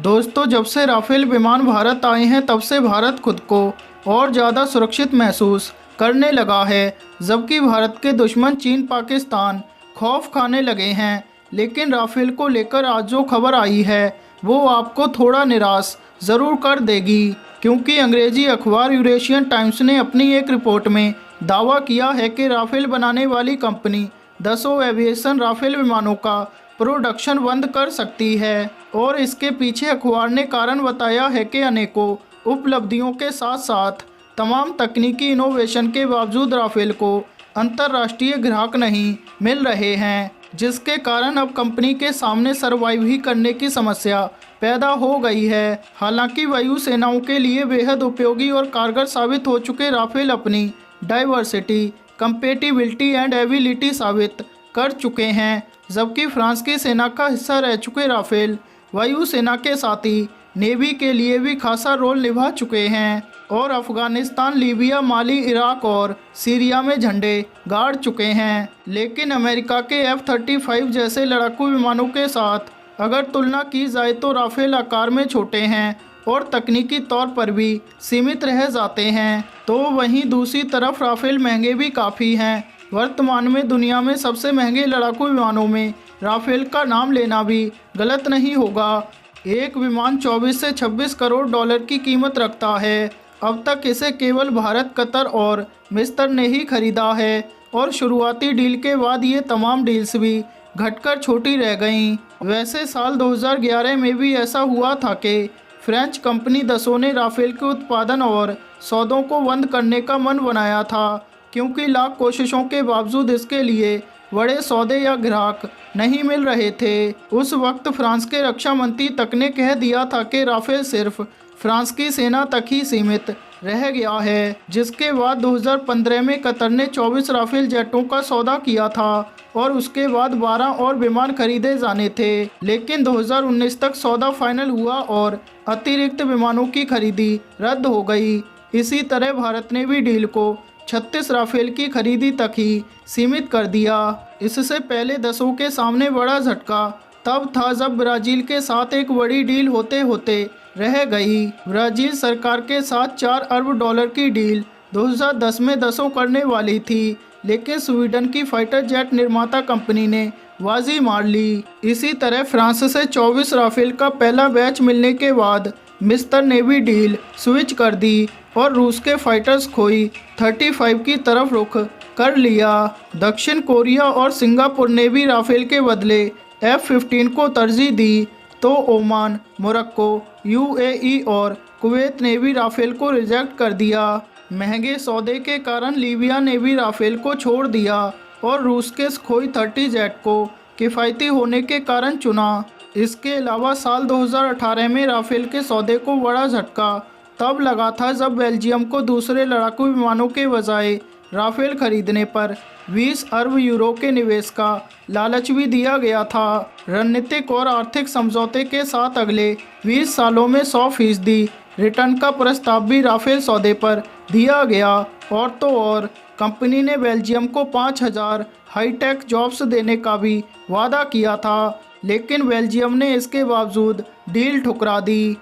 दोस्तों, जब से राफेल विमान भारत आए हैं तब से भारत खुद को और ज़्यादा सुरक्षित महसूस करने लगा है, जबकि भारत के दुश्मन चीन पाकिस्तान खौफ खाने लगे हैं। लेकिन राफेल को लेकर आज जो खबर आई है वो आपको थोड़ा निराश ज़रूर कर देगी, क्योंकि अंग्रेजी अखबार यूरेशियन टाइम्स ने अपनी एक रिपोर्ट में दावा किया है कि राफेल बनाने वाली कंपनी दसों एविएशन राफेल विमानों का प्रोडक्शन बंद कर सकती है। और इसके पीछे अखबार ने कारण बताया है कि अनेकों उपलब्धियों के साथ साथ तमाम तकनीकी इनोवेशन के बावजूद राफेल को अंतर्राष्ट्रीय ग्राहक नहीं मिल रहे हैं, जिसके कारण अब कंपनी के सामने सरवाइव ही करने की समस्या पैदा हो गई है। हालांकि वायु सेनाओं के लिए बेहद उपयोगी और कारगर साबित हो चुके राफेल अपनी डाइवर्सिटी, कंपेटिबिलिटी एंड एबिलिटी साबित कर चुके हैं, जबकि फ्रांस की सेना का हिस्सा रह चुके राफेल वायु सेना के साथ ही नेवी के लिए भी खासा रोल निभा चुके हैं और अफगानिस्तान, लीबिया, माली, इराक और सीरिया में झंडे गाड़ चुके हैं। लेकिन अमेरिका के F-35 जैसे लड़ाकू विमानों के साथ अगर तुलना की जाए तो राफेल आकार में छोटे हैं और तकनीकी तौर पर भी सीमित रह जाते हैं। तो वहीं दूसरी तरफ राफेल महंगे भी काफ़ी हैं। वर्तमान में दुनिया में सबसे महंगे लड़ाकू विमानों में राफेल का नाम लेना भी गलत नहीं होगा। एक विमान 24 से 26 करोड़ डॉलर की कीमत रखता है। अब तक इसे केवल भारत, कतर और मिस्र ने ही खरीदा है और शुरुआती डील के बाद ये तमाम डील्स भी घटकर छोटी रह गईं। वैसे साल 2011 में भी ऐसा हुआ था कि फ्रेंच कंपनी दसों ने राफेल के उत्पादन और सौदों को बंद करने का मन बनाया था, क्योंकि लाख कोशिशों के बावजूद इसके लिए बड़े सौदे या ग्राहक नहीं मिल रहे थे। उस वक्त फ्रांस के रक्षा मंत्री तक ने कह दिया था कि राफेल सिर्फ फ्रांस की सेना तक ही सीमित रह गया है, जिसके बाद 2015 में कतर ने 24 राफेल जेटों का सौदा किया था और उसके बाद 12 और विमान खरीदे जाने थे। लेकिन 2019 तक सौदा फाइनल हुआ और अतिरिक्त विमानों की खरीदी रद्द हो गई। इसी तरह भारत ने भी डील को 36 राफेल की खरीदी तक ही सीमित कर दिया। इससे पहले दसों के सामने बड़ा झटका तब था जब ब्राज़ील के साथ एक बड़ी डील होते होते रह गई। ब्राज़ील सरकार के साथ 4 अरब डॉलर की डील 2010 में दसों करने वाली थी, लेकिन स्वीडन की फाइटर जेट निर्माता कंपनी ने बाजी मार ली। इसी तरह फ्रांस से 24 राफेल का पहला बैच मिलने के बाद मिस्र ने भी डील स्विच कर दी और रूस के फाइटर्स खोई 35 की तरफ रुख कर लिया। दक्षिण कोरिया और सिंगापुर ने भी राफेल के बदले F-15 को तरजीह दी, तो ओमान, मोरक्को, UAE और कुवैत ने भी राफेल को रिजेक्ट कर दिया। महंगे सौदे के कारण लीबिया ने भी राफेल को छोड़ दिया और रूस के सुखोई 30 जेट को किफ़ायती होने के कारण चुना। इसके अलावा साल 2018 में राफेल के सौदे को बड़ा झटका तब लगा था जब बेल्जियम को दूसरे लड़ाकू विमानों के बजाय राफेल खरीदने पर 20 अरब यूरो के निवेश का लालच भी दिया गया था। रणनीतिक और आर्थिक समझौते के साथ अगले 20 सालों में 100% रिटर्न का प्रस्ताव भी राफेल सौदे पर दिया गया। और तो और कंपनी ने बेल्जियम को 5000 हाईटेक जॉब्स देने का भी वादा किया था, लेकिन बेल्जियम ने इसके बावजूद डील ठुकरा दी।